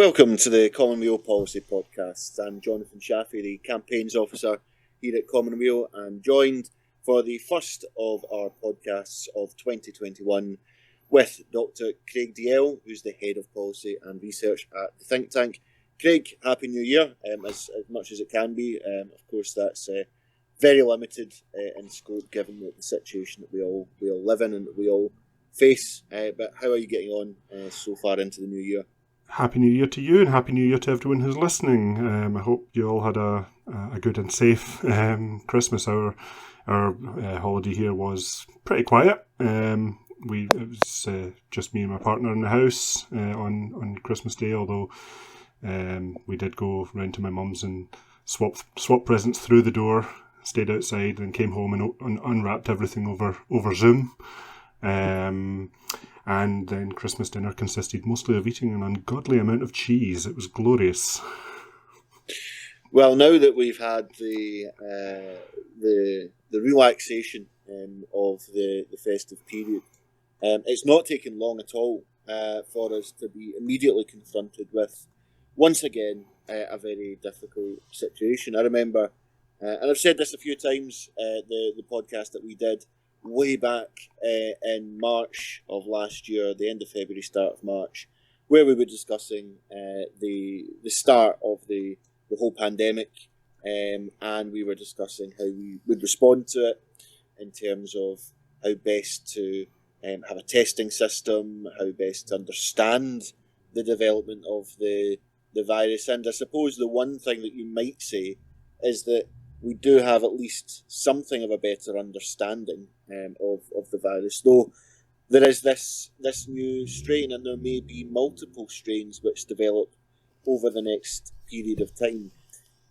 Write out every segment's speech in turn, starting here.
Welcome to the Commonweal Policy Podcast. I'm Joathan Shafi, the Campaigns Officer here at Commonweal, and joined for the first of our podcasts of 2021 with Dr. Craig Dalzell, who's the Head of Policy and Research at the think tank. Craig, Happy New Year, as much as it can be. Of course, that's very limited in scope given the situation that we all live in and that we all face. But how are you getting on so far into the new year? Happy New Year to you, and Happy New Year to everyone who's listening. I hope you all had a good and safe Christmas. Our holiday here was pretty quiet. It was just me and my partner in the house on Christmas Day, although we did go round to my mum's and swap presents through the door, stayed outside, and came home and unwrapped everything over Zoom. And then Christmas dinner consisted mostly of eating an ungodly amount of cheese. It was glorious. Well, now that we've had the relaxation of the festive period, it's not taken long at all for us to be immediately confronted with, once again, a very difficult situation. I remember, and I've said this a few times, the podcast that we did way back in March of last year, the end of February, start of March, where we were discussing the start of the whole pandemic, and we were discussing how we would respond to it in terms of how best to have a testing system, how best to understand the development of the virus. And I suppose the one thing that you might say is that we do have at least something of a better understanding of the virus, though there is this new strain, and there may be multiple strains which develop over the next period of time.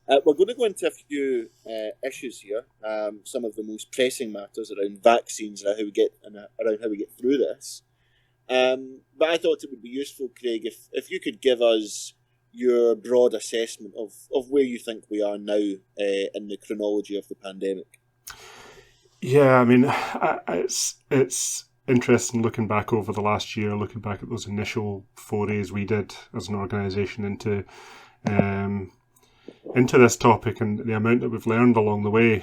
We're going to go into a few issues here, some of the most pressing matters around vaccines and how we get through this. But I thought it would be useful, Craig, if you could give us your broad assessment of where you think we are now in the chronology of the pandemic. Yeah, I mean, it's interesting looking back over the last year, looking back at those initial forays we did as an organisation into this topic and the amount that we've learned along the way,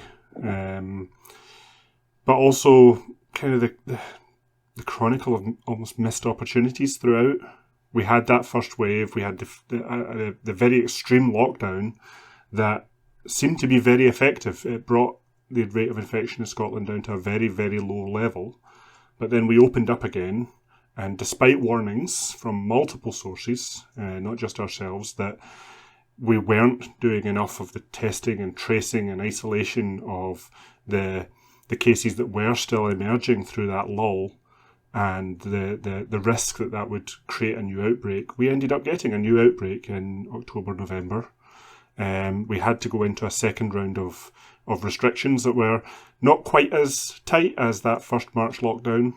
but also kind of the chronicle of almost missed opportunities throughout. We had that first wave. We had the very extreme lockdown that seemed to be very effective. It brought the rate of infection in Scotland down to a very, very low level. But then we opened up again, and despite warnings from multiple sources, not just ourselves, that we weren't doing enough of the testing and tracing and isolation of the cases that were still emerging through that lull, and the risk that would create a new outbreak. We ended up getting a new outbreak in October, November. We had to go into a second round of restrictions that were not quite as tight as that first March lockdown,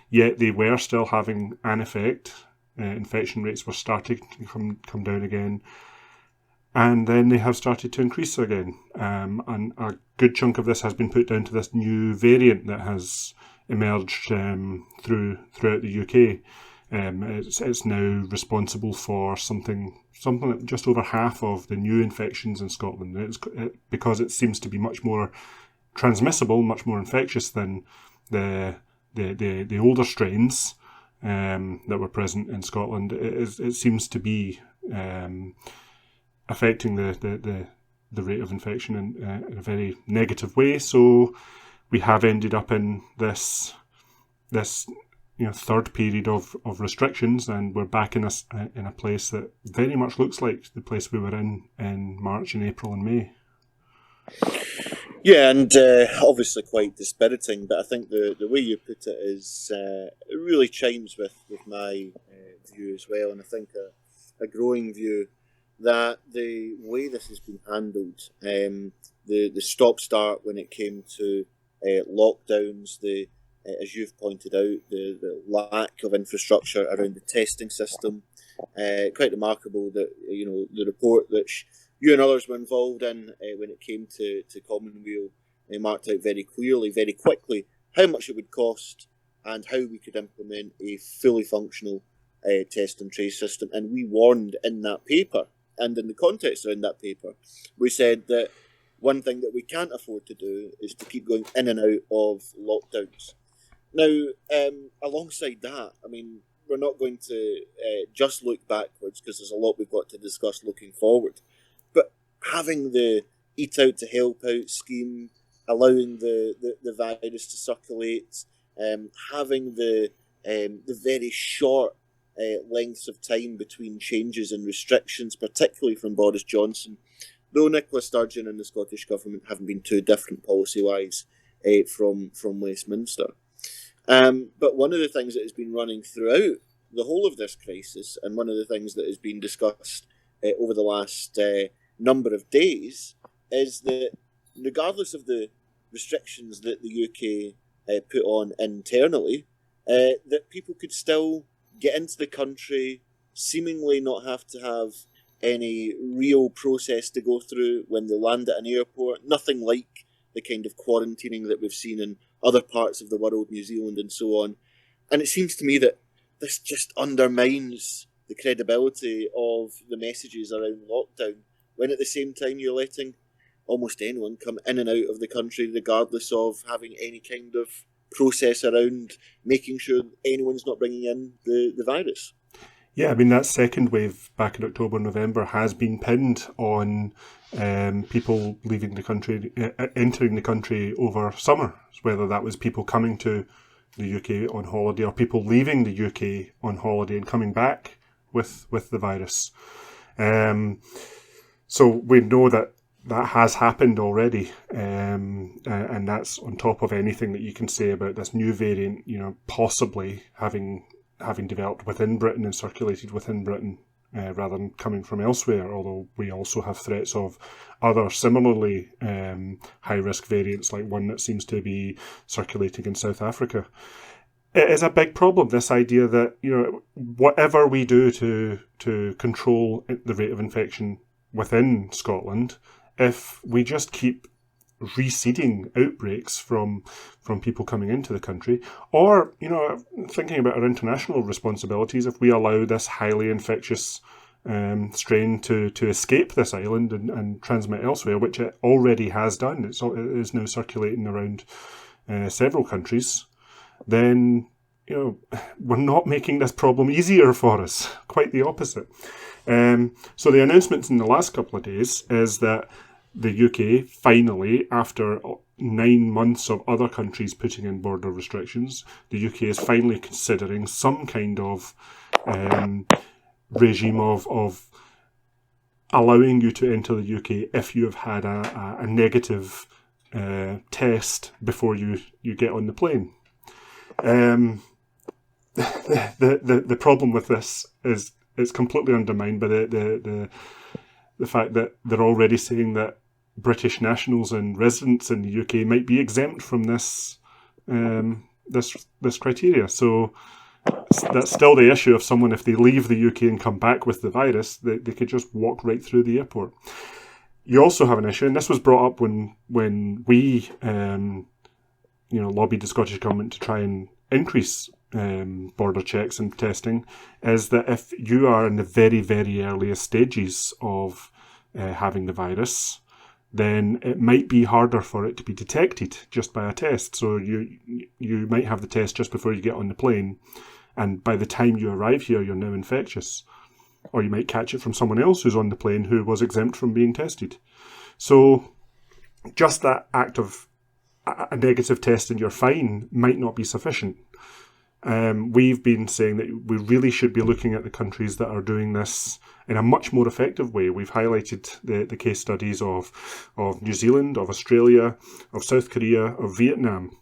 yet they were still having an effect. Infection rates were starting to come down again, and then they have started to increase again. And a good chunk of this has been put down to this new variant that has emerged throughout the UK. It's now responsible for something like just over half of the new infections in Scotland. Because it seems to be much more transmissible, much more infectious than the older strains that were present in Scotland. It seems to be affecting the rate of infection in a very negative way. So we have ended up in this third period of restrictions, and we're back in a place that very much looks like the place we were in March and April and May. Yeah, and obviously quite dispiriting, but I think the way you put it is it really chimes with my view as well, and I think a growing view that the way this has been handled, the stop-start when it came to lockdowns, as you've pointed out, the lack of infrastructure around the testing system, quite remarkable that the report that you and others were involved in when it came to Commonweal marked out very clearly, very quickly, how much it would cost and how we could implement a fully functional test and trace system. And we warned in that paper, and in the context around that paper, we said that one thing that we can't afford to do is to keep going in and out of lockdowns. Now, alongside that, I mean, we're not going to just look backwards, because there's a lot we've got to discuss looking forward. But having the Eat Out to Help Out scheme, allowing the virus to circulate, having the very short lengths of time between changes and restrictions, particularly from Boris Johnson, though Nicola Sturgeon and the Scottish Government haven't been too different policy-wise from Westminster. But one of the things that has been running throughout the whole of this crisis, and one of the things that has been discussed over the last number of days, is that regardless of the restrictions that the UK put on internally, that people could still get into the country, seemingly not have to have any real process to go through when they land at an airport, nothing like the kind of quarantining that we've seen in other parts of the world, New Zealand and so on. And it seems to me that this just undermines the credibility of the messages around lockdown, when at the same time you're letting almost anyone come in and out of the country, regardless of having any kind of process around making sure anyone's not bringing in the virus. Yeah, I mean, that second wave back in October, November has been pinned on people leaving the country, entering the country over summer, whether that was people coming to the UK on holiday or people leaving the UK on holiday and coming back with the virus. So we know that has happened already, and that's on top of anything that you can say about this new variant, possibly having developed within Britain and circulated within Britain rather than coming from elsewhere, although we also have threats of other similarly high-risk variants, like one that seems to be circulating in South Africa. It is a big problem, this idea that, whatever we do to control the rate of infection within Scotland, if we just keep reseeding outbreaks from people coming into the country, or thinking about our international responsibilities, if we allow this highly infectious strain to escape this island and transmit elsewhere, which it already has done, it is now circulating around several countries, then we're not making this problem easier for us. Quite the opposite. So the announcements in the last couple of days is that the UK finally, after 9 months of other countries putting in border restrictions, the UK is finally considering some kind of regime of allowing you to enter the UK if you have had a negative test before you get on the plane. The problem with this is it's completely undermined by the fact that they're already saying that British nationals and residents in the UK might be exempt from this criteria. So that's still the issue of someone, if they leave the UK and come back with the virus, they could just walk right through the airport. You also have an issue, and this was brought up when we lobbied the Scottish Government to try and increase border checks and testing, is that if you are in the very, very earliest stages of having the virus, then it might be harder for it to be detected just by a test. So you might have the test just before you get on the plane, and by the time you arrive here, you're now infectious. Or you might catch it from someone else who's on the plane who was exempt from being tested. So just that act of a negative test and you're fine might not be sufficient. We've been saying that we really should be looking at the countries that are doing this in a much more effective way. We've highlighted the case studies of New Zealand, of Australia, of South Korea, of Vietnam.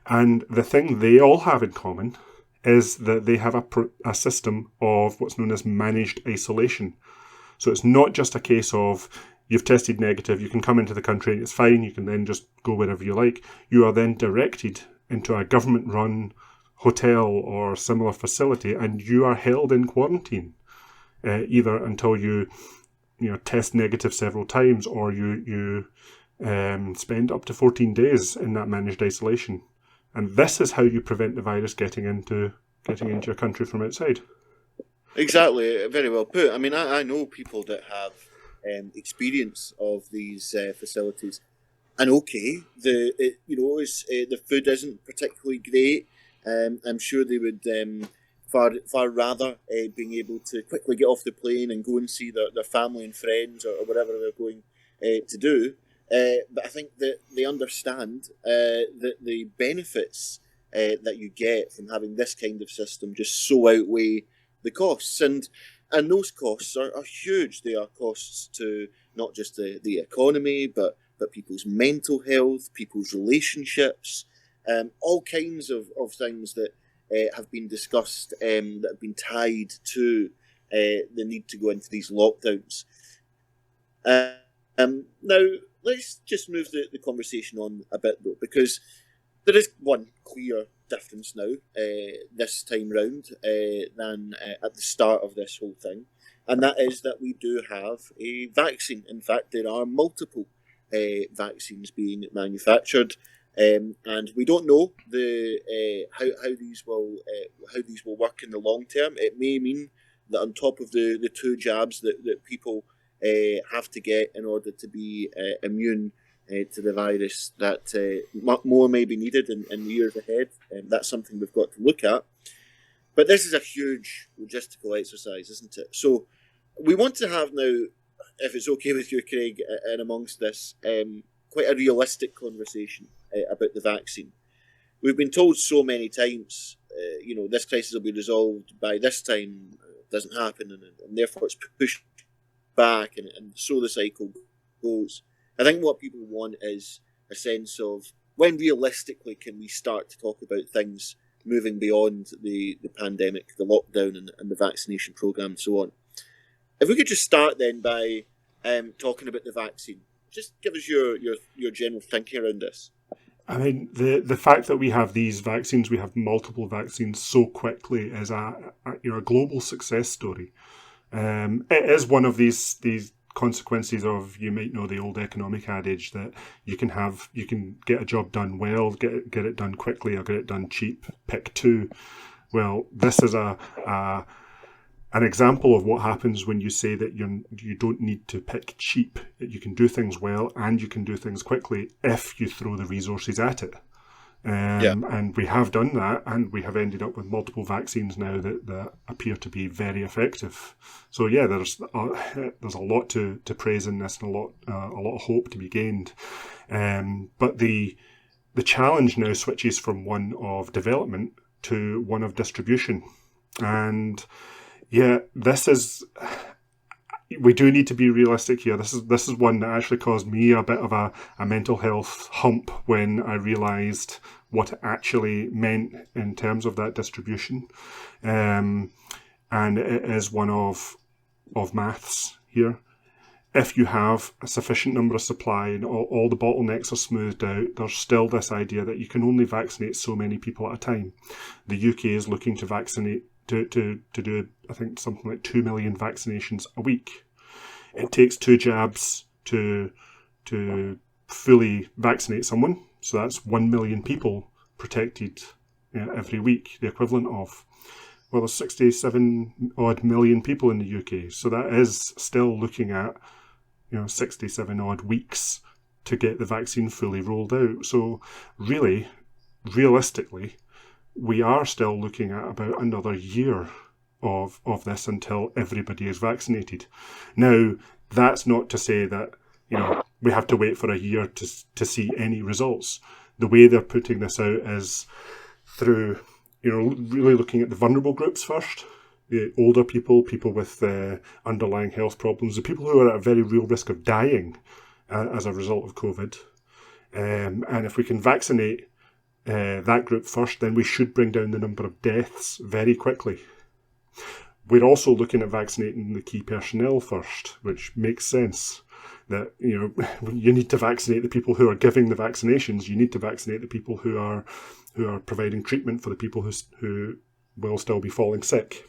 And the thing they all have in common is that they have a system of what's known as managed isolation. So it's not just a case of you've tested negative, you can come into the country, it's fine, you can then just go wherever you like. You are then directed into a government-run hotel or similar facility, and you are held in quarantine, either until you test negative several times, or you spend up to 14 days in that managed isolation. And this is how you prevent the virus getting into your country from outside. Exactly, very well put. I mean, I know people that have experience of these facilities, and okay, the food isn't particularly great. I'm sure they would far rather being able to quickly get off the plane and go and see their family and friends, or whatever they're going to do. But I think that they understand that the benefits that you get from having this kind of system just so outweigh the costs, and those costs are huge. They are costs to not just the economy, but people's mental health, people's relationships, all kinds of things that have been discussed, that have been tied to the need to go into these lockdowns. Now, let's just move the conversation on a bit, though, because there is one clear difference now, this time round, than at the start of this whole thing, and that is that we do have a vaccine. In fact, there are multiple vaccines being manufactured, and we don't know how these will work in the long term. It may mean that on top of the two jabs that people have to get in order to be immune to the virus, that more may be needed in the years ahead. That's something we've got to look at. But this is a huge logistical exercise, isn't it? So we want to have now, if it's okay with you, Craig, and amongst this, quite a realistic conversation about the vaccine. We've been told so many times, this crisis will be resolved by this time. It doesn't happen, and therefore it's pushed back, and so the cycle goes. I think what people want is a sense of when realistically can we start to talk about things moving beyond the pandemic, the lockdown, and the vaccination programme, and so on. If we could just start then by talking about the vaccine, just give us your general thinking around this. I mean, the fact that we have these vaccines, we have multiple vaccines so quickly, is a global success story. It is one of these consequences of, you might know the old economic adage that you can get a job done well, get it done quickly, or get it done cheap. Pick two. Well, this is an example of what happens when you say that you don't need to pick cheap. You can do things well and you can do things quickly if you throw the resources at it. And we have done that, and we have ended up with multiple vaccines now that appear to be very effective. So yeah, there's a lot to praise in this, and a lot of hope to be gained. But the challenge now switches from one of development to one of distribution, and yeah, we do need to be realistic here. This is one that actually caused me a bit of a mental health hump when I realised what it actually meant in terms of that distribution. And it is one of maths here. If you have a sufficient number of supply and all the bottlenecks are smoothed out, there's still this idea that you can only vaccinate so many people at a time. The UK is looking to vaccinate to do, I think, something like 2 million vaccinations a week. It takes 2 jabs to fully vaccinate someone, so that's 1 million people protected every week, the equivalent of, well, there's 67 odd million people in the UK, so that is still looking at 67 odd weeks to get the vaccine fully rolled out. So really, realistically, we are still looking at about another year of this until everybody is vaccinated. Now, that's not to say that we have to wait for a year to see any results. The way they're putting this out is through really looking at the vulnerable groups first, the older people with underlying health problems, the people who are at a very real risk of dying as a result of COVID. And if we can vaccinate that group first, then we should bring down the number of deaths very quickly. We're also looking at vaccinating the key personnel first, which makes sense. That you need to vaccinate the people who are giving the vaccinations. You need to vaccinate the people who are providing treatment for the people who will still be falling sick.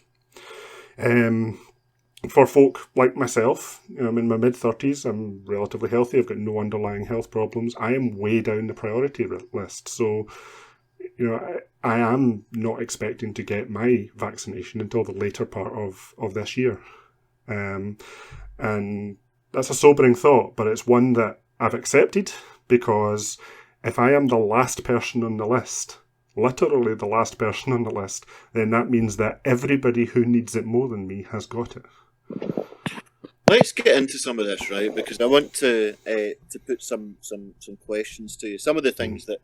For folk like myself, I'm in my mid-30s, I'm relatively healthy, I've got no underlying health problems, I am way down the priority list. So I am not expecting to get my vaccination until the later part of this year. And that's a sobering thought, but it's one that I've accepted, because if I am the last person on the list, literally the last person on the list, then that means that everybody who needs it more than me has got it. Let's get into some of this, right? Because I want to put some questions to you. Some of the things that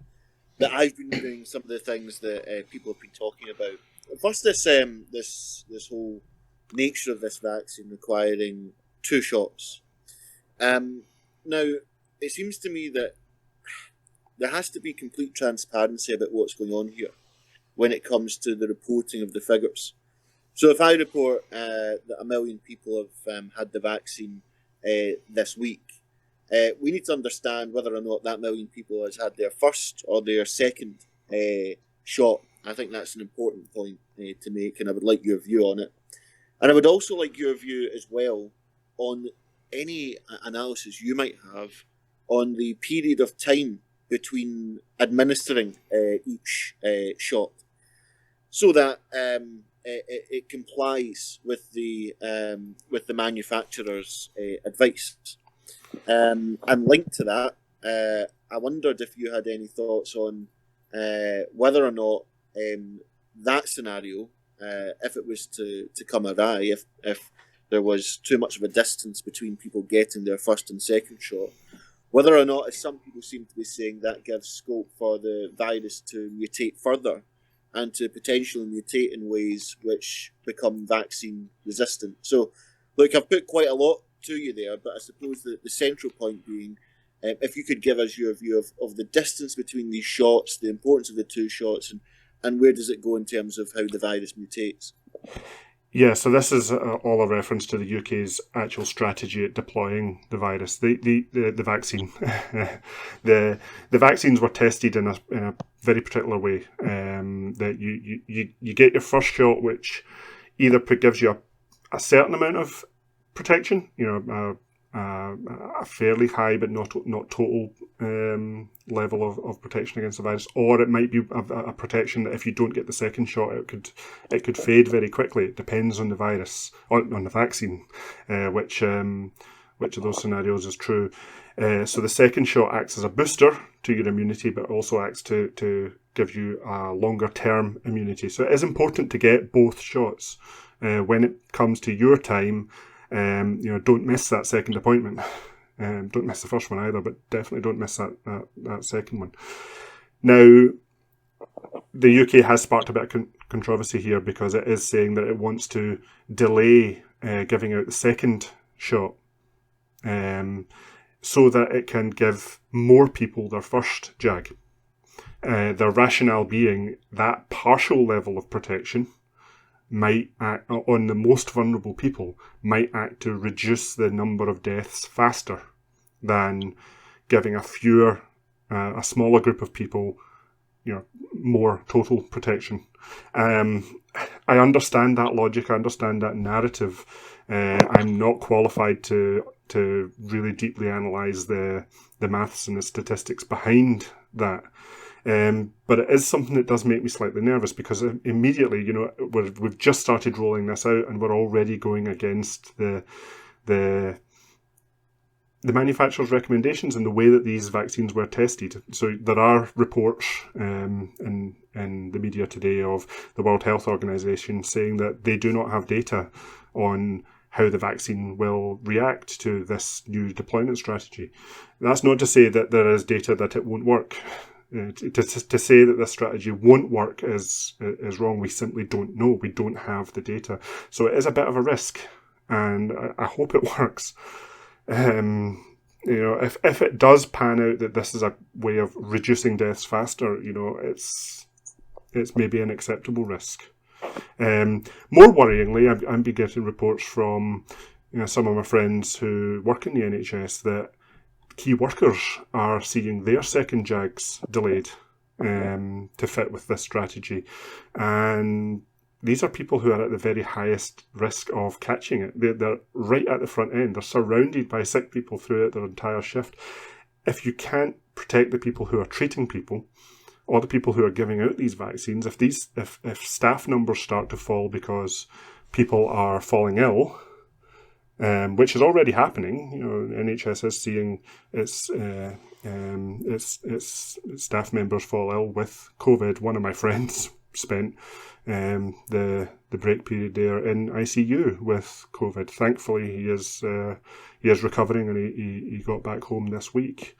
I've been doing, some of the things that people have been talking about. First, this whole nature of this vaccine requiring 2 shots. Now, it seems to me that there has to be complete transparency about what's going on here when it comes to the reporting of the figures. So if I report that 1 million people have had the vaccine this week, we need to understand whether or not that 1 million people has had their first or their second shot. I think that's an important point to make, and I would like your view on it. And I would also like your view as well on any analysis you might have on the period of time between administering each shot, so that it complies with the manufacturer's advice. And linked to that, I wondered if you had any thoughts on whether or not that scenario, if it was to come awry, if there was too much of a distance between people getting their first and second shot, whether or not, as some people seem to be saying, that gives scope for the virus to mutate further and to potentially mutate in ways which become vaccine resistant. So, look, I've put quite a lot to you there, but I suppose the central point being, if you could give us your view of the distance between these shots, the importance of the 2 shots, and where does it go in terms of how the virus mutates? Yeah, so this is all a reference to the UK's actual strategy at deploying the virus, the vaccine. the vaccines were tested in a very particular way. That you get your first shot, which either gives you a certain amount of protection, a fairly high but not total level of protection against the virus, or it might be a protection that if you don't get the second shot, it could fade very quickly. It depends on the virus, on the vaccine, which of those scenarios is true. So the second shot acts as a booster to your immunity, but also acts to give you a longer term immunity. So it is important to get both shots. When it comes to your time, don't miss that second appointment. Don't miss the first one either, but definitely don't miss that second one. Now, the UK has sparked a bit of controversy here because it is saying that it wants to delay giving out the second shot so that it can give more people their first jab. Their rationale being that partial level of protection might act on the most vulnerable people, might act to reduce the number of deaths faster than giving a smaller group of people, more total protection. I understand that logic. I understand that narrative. I'm not qualified to really deeply analyse the maths and the statistics behind that. But it is something that does make me slightly nervous because immediately, we've just started rolling this out and we're already going against the manufacturer's recommendations and the way that these vaccines were tested. So there are reports in the media today of the World Health Organization saying that they do not have data on how the vaccine will react to this new deployment strategy. That's not to say that there is data that it won't work. To say that this strategy won't work is wrong. We simply don't know. We don't have the data. So it is a bit of a risk, and I hope it works. If it does pan out that this is a way of reducing deaths faster, it's maybe an acceptable risk. More worryingly, I'm getting reports from some of my friends who work in the NHS that key workers are seeing their second jags delayed to fit with this strategy. And these are people who are at the very highest risk of catching it. They're right at the front end. They're surrounded by sick people throughout their entire shift. If you can't protect the people who are treating people, all the people who are giving out these vaccines, if staff numbers start to fall because people are falling ill, which is already happening. NHS is seeing its staff members fall ill with COVID. One of my friends spent the break period there in ICU with COVID. Thankfully, he is recovering, and he got back home this week.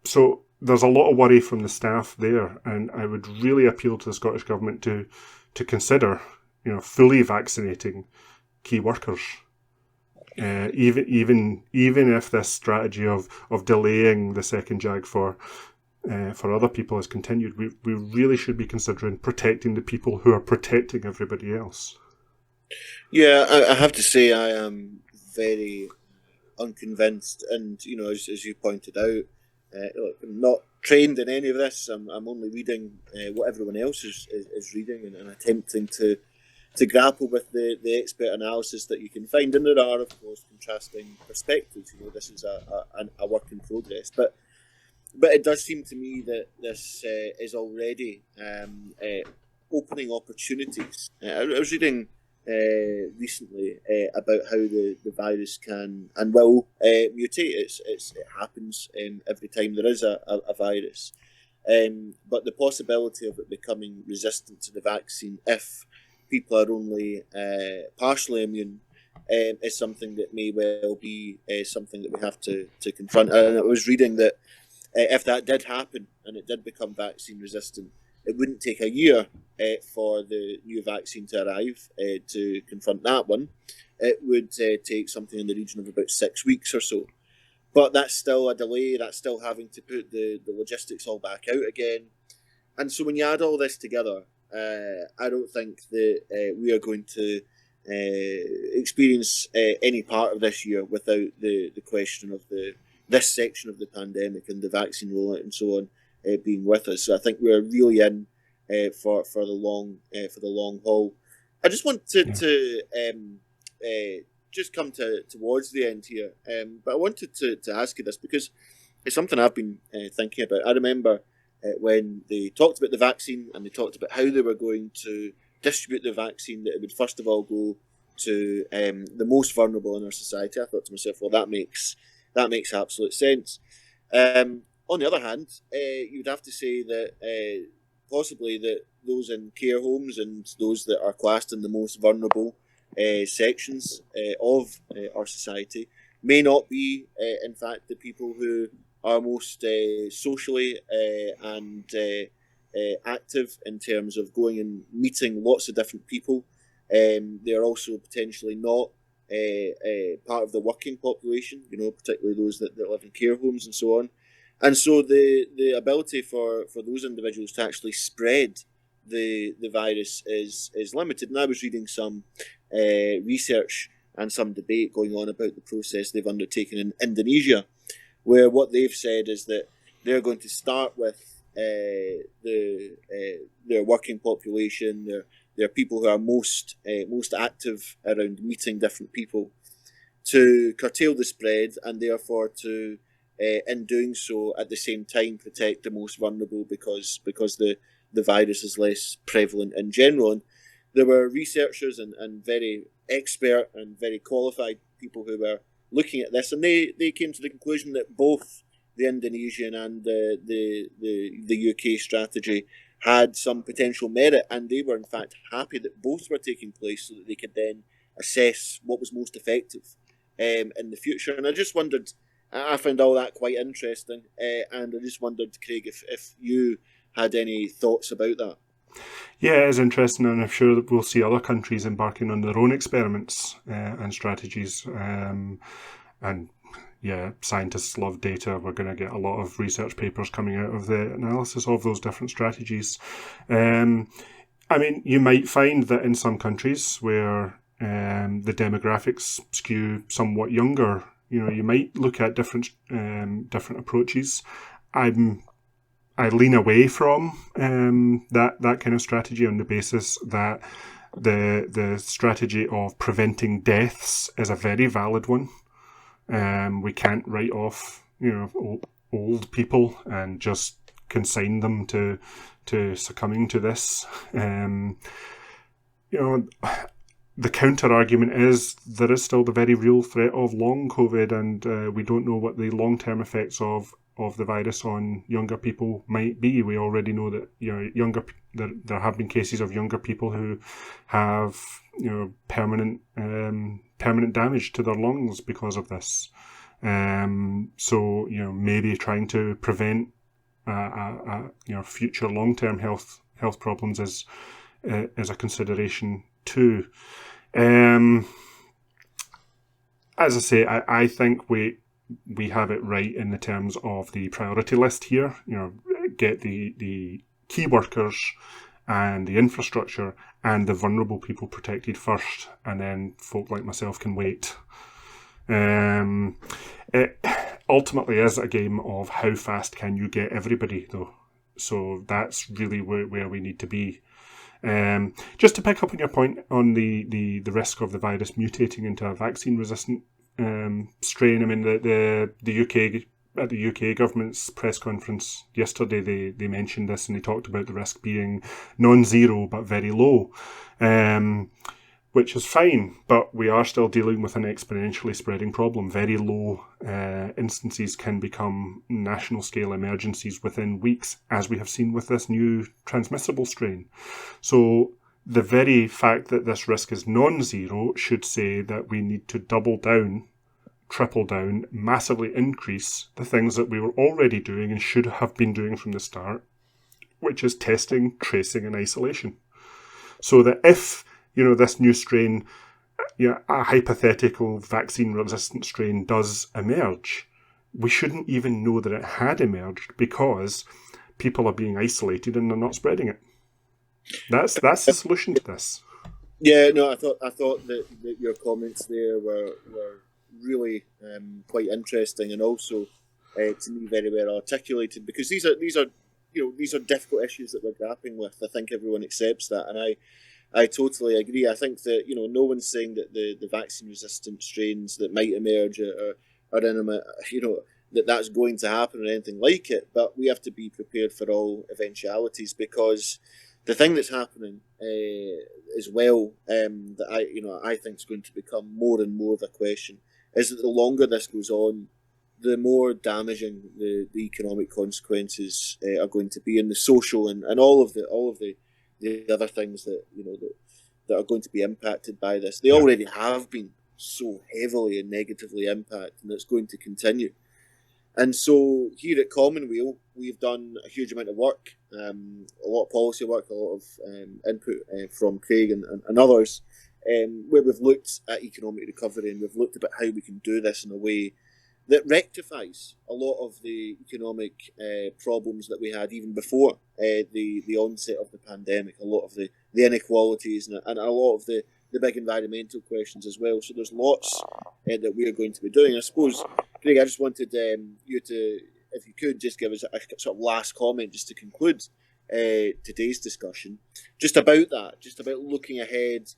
So there's a lot of worry from the staff there, and I would really appeal to the Scottish Government to consider, fully vaccinating key workers. Even if this strategy of delaying the second jab for other people is continued, we really should be considering protecting the people who are protecting everybody else. Yeah, I have to say I am very unconvinced, and as you pointed out, I'm not trained in any of this. I'm only reading what everyone else is reading and attempting to grapple with the expert analysis that you can find. And there are, of course, contrasting perspectives. This is a work in progress, but it does seem to me that this is already opening opportunities. I was reading recently about how the virus can and will mutate. It happens every time there is a virus, but the possibility of it becoming resistant to the vaccine if people are only partially immune is something that may well be something that we have to confront. And I was reading that if that did happen and it did become vaccine resistant, it wouldn't take a year for the new vaccine to arrive to confront that one. It would take something in the region of about 6 weeks or so. But that's still a delay. That's still having to put the logistics all back out again. And so when you add all this together, I don't think that we are going to experience any part of this year without the question of this section of the pandemic and the vaccine rollout and so on being with us. So I think we're really in for the long haul. I just want to just come towards the end here, but I wanted to ask you this because it's something I've been thinking about. I remember when they talked about the vaccine and they talked about how they were going to distribute the vaccine, that it would first of all go to the most vulnerable in our society. I thought to myself, well, that makes absolute sense. On the other hand, you'd have to say that possibly that those in care homes and those that are classed in the most vulnerable sections of our society may not be, in fact, the people who are most socially and active in terms of going and meeting lots of different people. They are also potentially not part of the working population, particularly those that live in care homes and so on. And so the ability for those individuals to actually spread the virus is limited. And I was reading some research and some debate going on about the process they've undertaken in Indonesia, where what they've said is that they're going to start with their working population, their people who are most active around meeting different people, to curtail the spread and therefore to in doing so at the same time protect the most vulnerable because the virus is less prevalent in general. And there were researchers and very expert and very qualified people who were looking at this, and they came to the conclusion that both the Indonesian and the UK strategy had some potential merit, and they were in fact happy that both were taking place so that they could then assess what was most effective in the future. And I just wondered, I found all that quite interesting, and I just wondered, Craig, if you had any thoughts about that. Yeah, it is interesting, and I'm sure that we'll see other countries embarking on their own experiments and strategies. And yeah, scientists love data. We're going to get a lot of research papers coming out of the analysis of those different strategies. I mean, you might find that in some countries where the demographics skew somewhat younger, you might look at different approaches. I lean away from that kind of strategy on the basis that the strategy of preventing deaths is a very valid one. We can't write off old people and just consign them to succumbing to this. The counter argument is there is still the very real threat of long COVID, and we don't know what the long term effects of the virus on younger people might be. We already know that there have been cases of younger people who have permanent damage to their lungs because of this. So maybe trying to prevent future long term health problems is a consideration too. As I say, I think we have it right in the terms of the priority list here. Get the key workers and the infrastructure and the vulnerable people protected first, and then folk like myself can wait. It ultimately is a game of how fast can you get everybody, though. So that's really where we need to be. Just to pick up on your point on the risk of the virus mutating into a vaccine-resistant strain. I mean, the UK at the UK government's press conference yesterday, they mentioned this, and they talked about the risk being non-zero but very low, which is fine. But we are still dealing with an exponentially spreading problem. Very low instances can become national-scale emergencies within weeks, as we have seen with this new transmissible strain. So the very fact that this risk is non-zero should say that we need to double down, triple down, massively increase the things that we were already doing and should have been doing from the start, which is testing, tracing, and isolation. So that if this new strain, a hypothetical vaccine-resistant strain does emerge, we shouldn't even know that it had emerged because people are being isolated and they're not spreading it. That's the solution to this. Yeah, no, I thought that your comments there were really quite interesting, and also to me very well articulated, because these are difficult issues that we're grappling with. I think everyone accepts that, and I totally agree. I think that no one's saying that the vaccine resistant strains that might emerge are in that's going to happen or anything like it. But we have to be prepared for all eventualities, because the thing that's happening as well, that I think is going to become more and more of a question, is that the longer this goes on, the more damaging the economic consequences are going to be, and the social and all of the other things that that are going to be impacted by this. They already have been so heavily and negatively impacted, and it's going to continue. And so here at Commonweal, we've done a huge amount of work, a lot of policy work, a lot of input from Craig and others, where we've looked at economic recovery, and we've looked about how we can do this in a way that rectifies a lot of the economic problems that we had even before the onset of the pandemic, a lot of the inequalities and a lot of the big environmental questions as well. So there's lots that we are going to be doing. I suppose, Craig, I just wanted you to, if you could, just give us a sort of last comment just to conclude today's discussion, just about that, just about looking ahead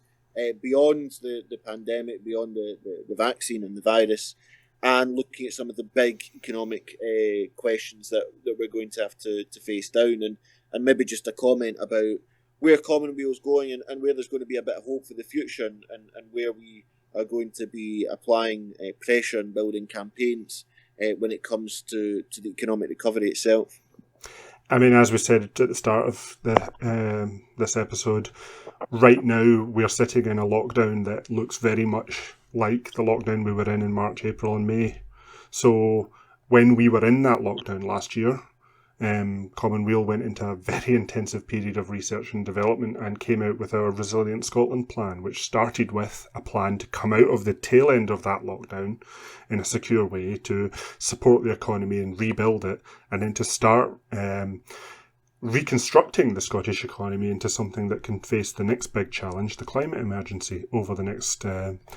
beyond the pandemic, beyond the vaccine and the virus, and looking at some of the big economic questions that we're going to have to face down, and maybe just a comment about where Commonweal is going and where there's going to be a bit of hope for the future, and where we are going to be applying pressure and building campaigns when it comes to the economic recovery itself. I mean, as we said at the start of this episode, right now we're sitting in a lockdown that looks very much like the lockdown we were in March, April and May. So when we were in that lockdown last year, Commonweal went into a very intensive period of research and development and came out with our Resilient Scotland plan, which started with a plan to come out of the tail end of that lockdown in a secure way, to support the economy and rebuild it, and then to start reconstructing the Scottish economy into something that can face the next big challenge, the climate emergency, over the next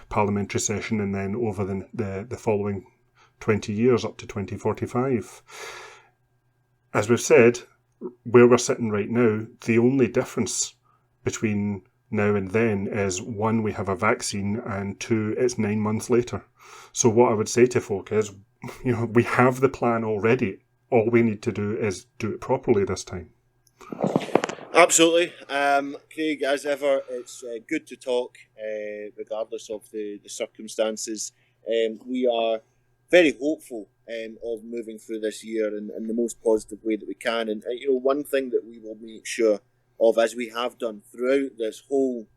parliamentary session, and then over the following 20 years up to 2045. As we've said, where we're sitting right now, the only difference between now and then is, one, we have a vaccine, and two, it's 9 months later. So what I would say to folk is, we have the plan already. all we need to do is do it properly this time. Absolutely. Craig, as ever, it's good to talk, regardless of the circumstances. We are very hopeful of moving through this year in the most positive way that we can. And one thing that we will make sure of, as we have done throughout this whole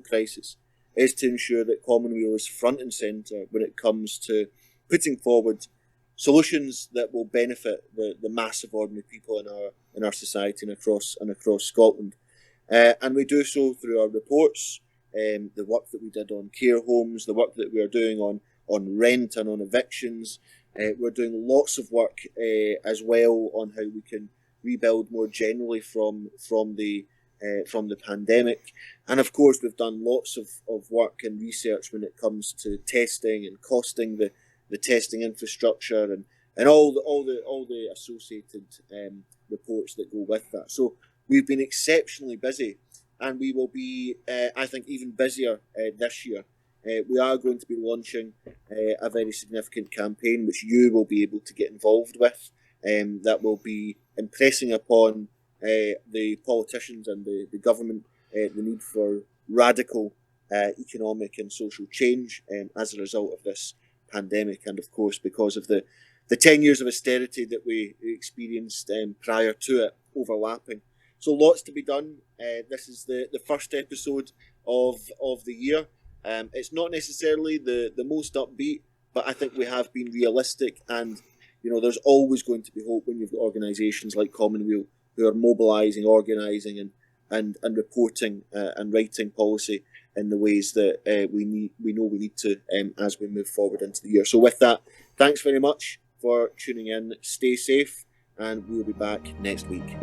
crisis, is to ensure that Commonweal is front and centre when it comes to putting forward solutions that will benefit the massive ordinary people in our society and across Scotland. And we do so through our reports, the work that we did on care homes, the work that we are doing on rent and on evictions. We're doing lots of work as well on how we can rebuild more generally from the pandemic. And of course, we've done lots of work and research when it comes to testing and costing the testing infrastructure and all the associated reports that go with that. So we've been exceptionally busy, and we will be, I think, even busier this year. We are going to be launching a very significant campaign, which you will be able to get involved with, that will be impressing upon the politicians and the government the need for radical economic and social change as a result of this pandemic, and of course because of the 10 years of austerity that we experienced prior to it overlapping. So lots to be done. This is the first episode of the year. It's not necessarily the most upbeat, but I think we have been realistic, and there's always going to be hope when you've got organisations like Commonweal who are mobilising, organising and reporting and writing policy in the ways that we know we need to as we move forward into the year. So with that, thanks very much for tuning in. Stay safe, and we'll be back next week.